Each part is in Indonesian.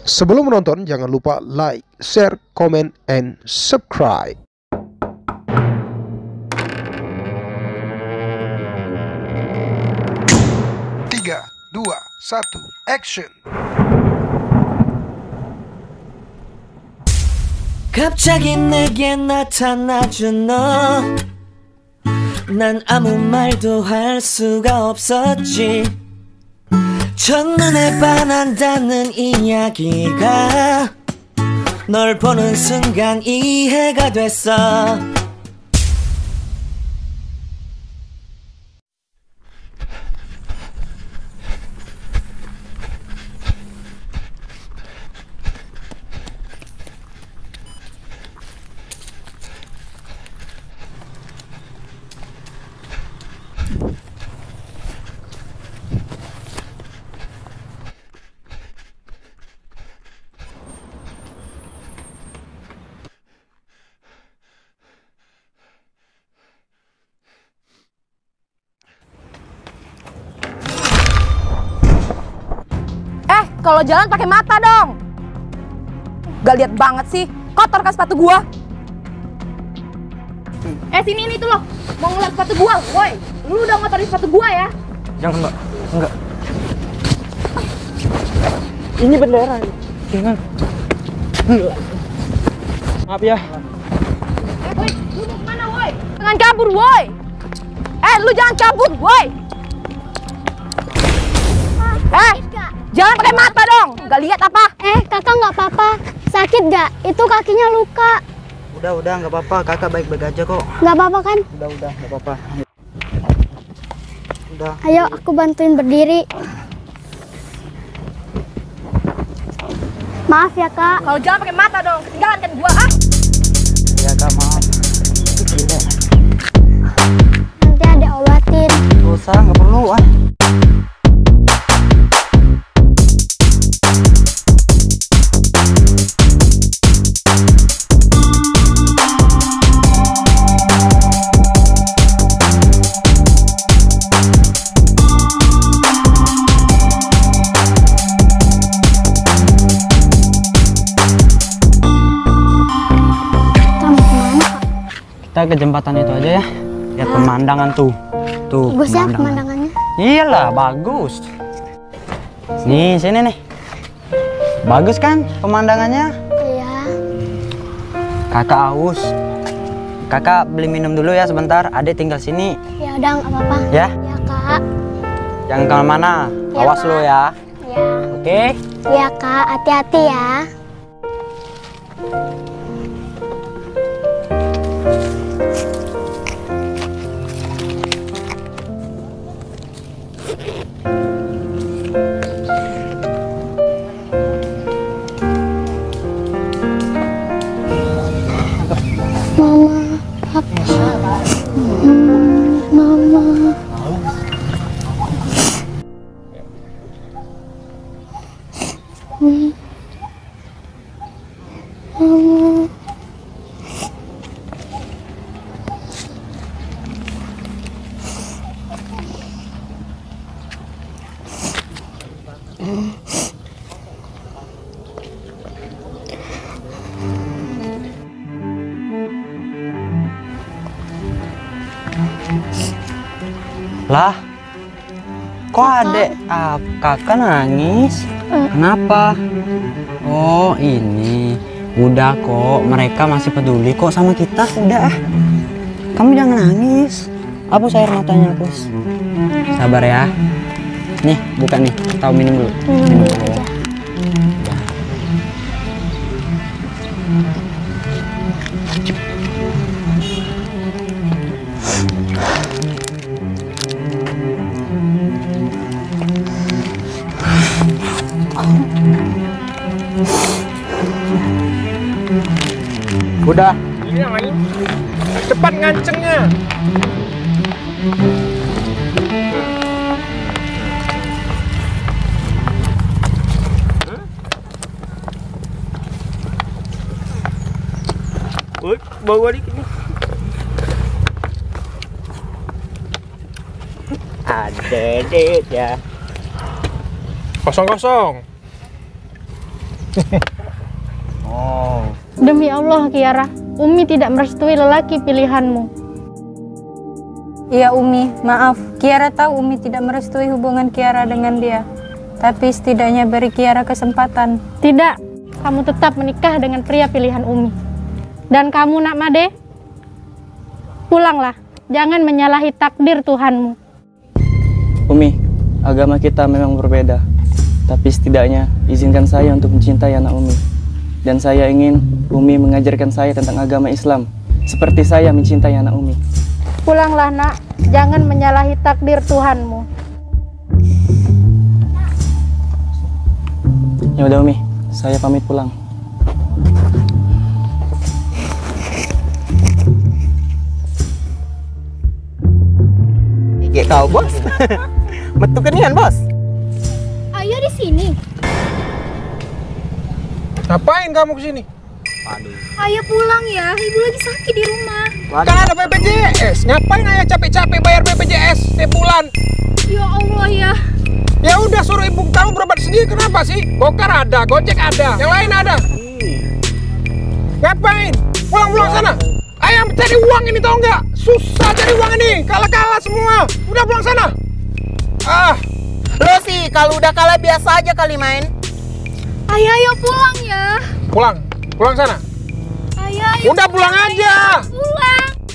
Sebelum menonton, jangan lupa like, share, comment, and subscribe. Tiga, dua, satu, action. 갑자기 내게 나타나준 너, 난 아무 말도 할 수가 없었지. 첫눈에 반한다는 이야기가 널 보는 순간 이해가 됐어. Kalau jalan pakai mata dong. Gak lihat banget sih. Kotor kan sepatu gua. Sini nih tuh lo. Mau ngeliat sepatu gua, woi. Lu udah ngotorin sepatu gua ya? Jangan, Mbak. Enggak. Ini beneran. Jangan. Enggak. Maaf ya. Woi, lu mau kemana, woi? Jangan kabur, woi. Lu jangan kabur, woi. Jangan pakai mata dong. Gak lihat apa? Kakak nggak apa-apa. Sakit nggak? Itu kakinya luka. Udah, nggak apa-apa. Kakak baik-baik aja kok. Nggak apa-apa kan? Udah, nggak apa-apa. Udah. Ayo, aku bantuin berdiri. Maaf ya, Kak. Kalau jangan pakai mata dong. Tinggalkan gua, Ya, Kak, maaf. Gila. Nanti ada obatin. Nggak usah, nggak perlu, Kita ke jembatan itu aja ya. Lihat pemandangan tuh. Tuh, Bagus ya pemandangannya. Iyalah, bagus. Nih, sini nih. Bagus kan pemandangannya? Iya. Kakak haus. Kakak beli minum dulu ya sebentar. Adek tinggal sini. Ya udah, nggak apa-apa. Ya? Ya, Kak. Jangan kemana-mana. Ya, Awas Kak. lo ya. Ya. Oke? Ya, Kak. Hati-hati ya. Mama, Papa, Mama. Mama. Lah, kok adek kakak nangis? Kenapa? Oh, ini. Udah kok, mereka masih peduli kok sama kita. Udah, kamu jangan nangis. Hapus air matanya, hapus. Sabar ya. Nih, buka nih. Tahu minum dulu. Minum dulu ya. Udah. Iya, main. Cepat ngancengnya. Bawa dikit nih. Ada deh ya. Kosong. Oh. Demi Allah, Kiara, Umi tidak merestui lelaki pilihanmu. Iya Umi, maaf. Kiara tahu Umi tidak merestui hubungan Kiara dengan dia. Tapi setidaknya beri Kiara kesempatan. Tidak, kamu tetap menikah dengan pria pilihan Umi. Dan kamu, Nak Made, pulanglah. Jangan menyalahi takdir Tuhanmu. Umi, agama kita memang berbeda. Tapi setidaknya izinkan saya untuk mencintai anak Umi. Dan saya ingin Umi mengajarkan saya tentang agama Islam. Seperti saya mencintai anak Umi. Pulanglah, Nak. Jangan menyalahi takdir Tuhanmu. Ya udah Umi, saya pamit pulang. Kayak kau, Bos. Metu kenian, Bos. Ayo di sini. Ngapain kamu kesini? Ayo pulang ya, ibu lagi sakit di rumah. Kan ada BPJS. Ngapain ayah capek-capek bayar BPJS setiap bulan? Ya Allah ya. Ya udah suruh ibu kamu berobat sendiri, kenapa sih? Gokar ada, Gojek ada, yang lain ada. Ngapain? Pulang-pulang sana. Ayah cari uang ini tau nggak? Susah cari uang ini, kalah-kalah semua. Udah pulang sana. Ah, Lo sih kalau udah kalah biasa aja kali main. Ayah ayo pulang ya. pulang sana. Ayah ayo. Udah pulang aja.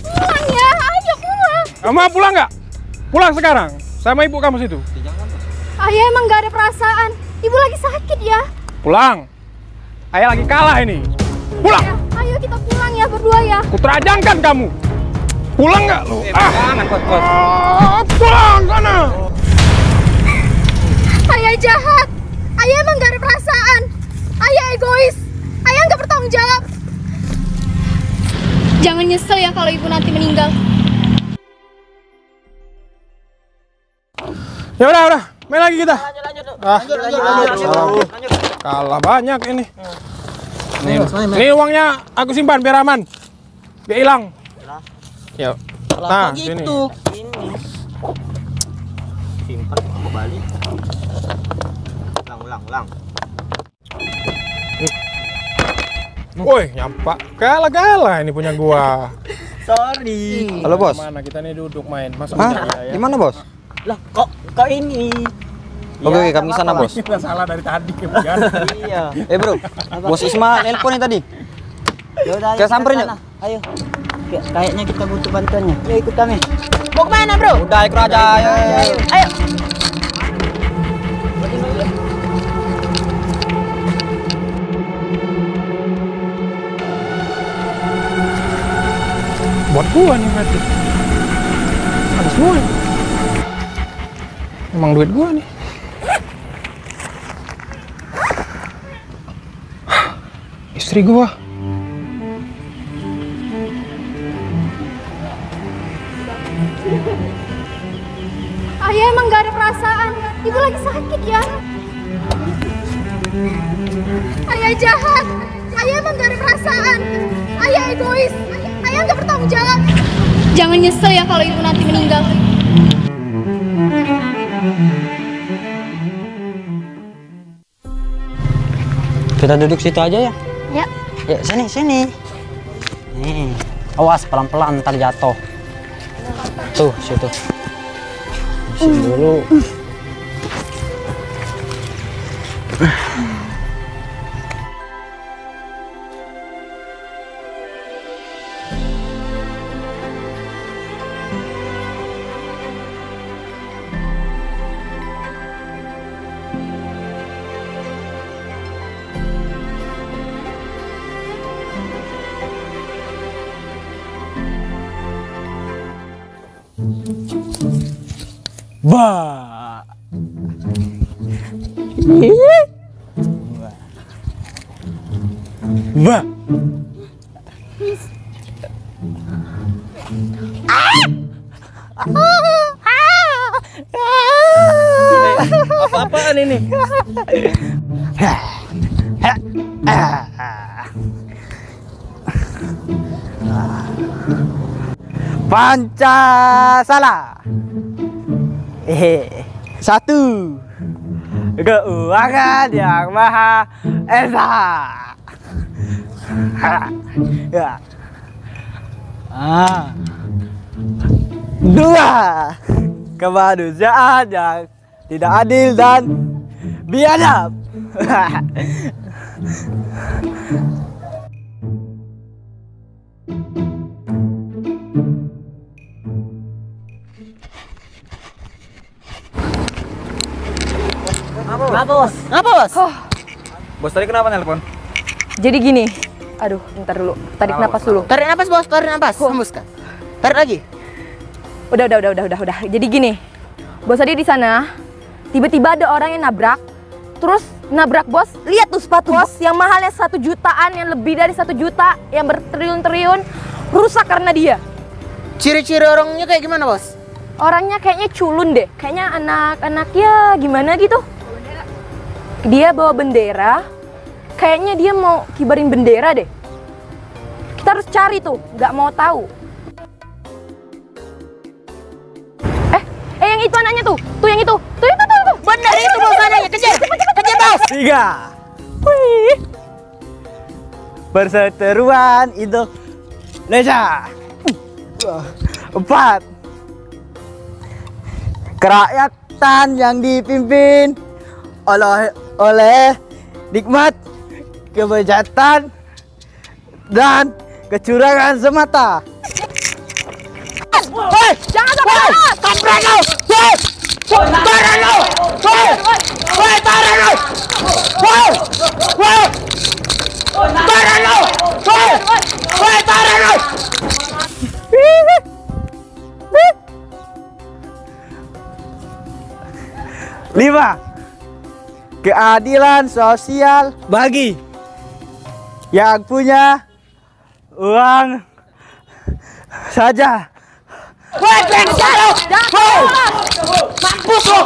Pulang ya, ayo pulang. Kamu mau pulang nggak? Pulang sekarang, sama ibu kamu situ. Ayah emang gak ada perasaan. Ibu lagi sakit ya. Pulang. Ayah lagi kalah ini. Pulang. Ya, ayo kita pulang ya berdua ya. Kuterajangkan kamu. Pulang nggak lu? Jangan, Bos. Pulang sana. Ayah jahat. Ayah emang gak ada perasaan. Ayah egois. Ayah gak bertanggung jawab. Jangan nyesel ya kalau ibu nanti meninggal. Ya udah. Main lagi kita. Lanjut. Kalah banyak ini. Ini uangnya aku simpan biar aman. Biar hilang. Ya. Nah, sini. Simpan kembali. Ulang. Woi, nyampak. Kalah ini punya gua. Sorry. Halo, Bos. Mana kita nih duduk main. Masa Hah? Gimana, Bos? Lah, kok ini? Oke, kami sana, Bos. Kita salah dari tadi kan. Iya. Bro. Bos Isma nelpon nih tadi. Yaudah, Kita samperin yuk. Ayo. Kayaknya kita butuh bantuannya. Yuk ikut kami. Mau kemana, Bro? Udah, ikut aja. Ayo. Buat gua nih berarti. Ada semua. Emang duit gua nih. Istri gua. Ayah emang gak ada perasaan. Ibu lagi sakit ya. Ayah jahat. Ayah emang gak ada perasaan. Ayah egois. Ayah gak bertanggung jawab. Jangan nyesel ya kalau ibu nanti meninggal. Kita duduk situ aja ya? Ya. Ya, sini. Nih, awas pelan-pelan ntar jatuh. Tuh, situ. Sini dulu. Bah. Bah. Apa-apaan ini? Pancasila. 1, keuangan yang Maha Esa. Ya. Dua, kemanusiaan yang tidak adil dan biadab. Apa bos? Bos tadi kenapa nelpon? Jadi gini. Aduh, bentar dulu. Tarik napas dulu. Tarik napas bos, tarik napas. Hembuskan. Tarik lagi. Udah. Jadi gini. Bos tadi di sana, tiba-tiba ada orang yang nabrak. Terus nabrak bos. Lihat tuh sepatu bos yang mahalnya 1 jutaan, yang lebih dari 1 juta, yang bertriliun-triliun, rusak karena dia. Ciri-ciri orangnya kayak gimana bos? Orangnya kayaknya culun deh. Kayaknya anak-anak ya gimana gitu. Dia bawa bendera. Kayaknya dia mau kibarin bendera deh. Kita harus cari tuh, nggak mau tahu. Yang itu anaknya tuh yang itu. Tuh. Bener itu bos anaknya, kejar bos. 3. Wih. Perseteruan Indonesia. 4. Kerakyatan yang dipimpin oleh nikmat kebejatan dan kecurangan semata. Hei, jangan sampai Tamprak kau! Tarik kau! Tarik kau! Tarik kau! Tarik kau! 5. Keadilan sosial bagi yang punya uang saja. Woi, brengsek lu! Mampus lu!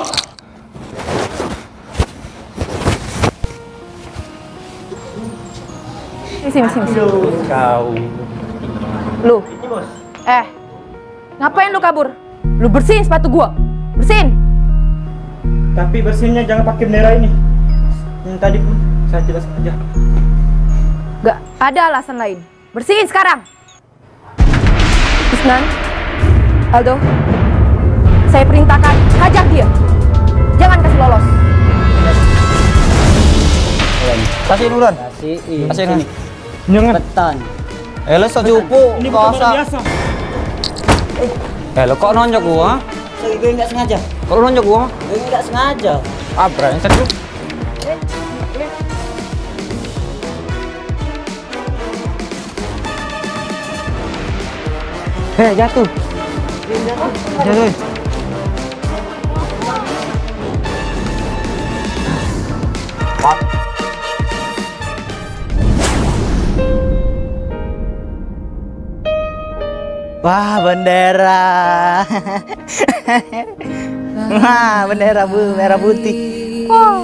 Sini. Kau. Lu. Ngapain lu kabur? Lu bersihin sepatu gua. Bersihin. Tapi bersihnya jangan pakai bendera ini. Yang tadi pun saya tidak sengaja. Gak ada alasan lain. Bersihin sekarang. Isnan, Aldo, saya perintahkan hajar dia. Jangan kasih lolos. Kasih duluan. Kasih ini. Jangan. Betan. Lo sejupu. Ini bukan barang biasa. Lo kok nonjok gua? Gue nggak sengaja. Kok nonjok gua? Gue nggak sengaja. Brengsek lu. Jatuh. Jatuh. Wah, bendera. Wah, bendera merah putih. Wah.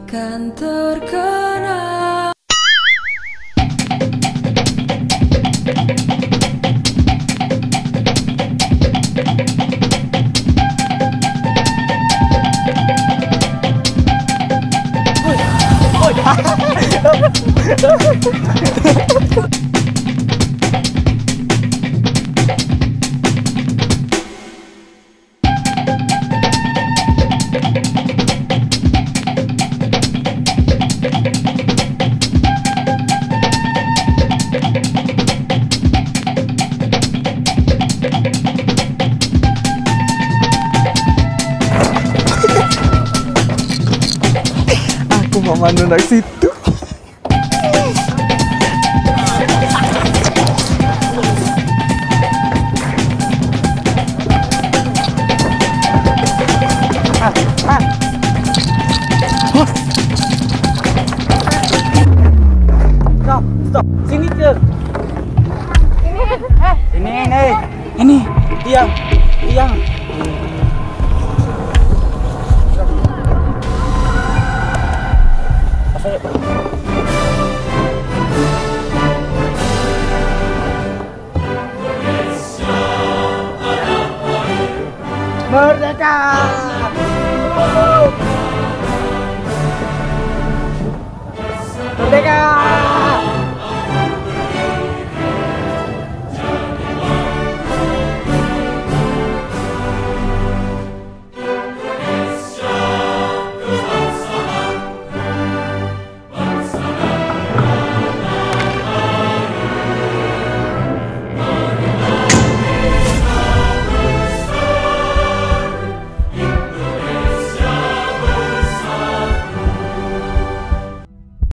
Kan terkenal. Aku mau mandu dari situ. Stop. Sini, Cek. Ini. Diam. Masuk. Merdeka!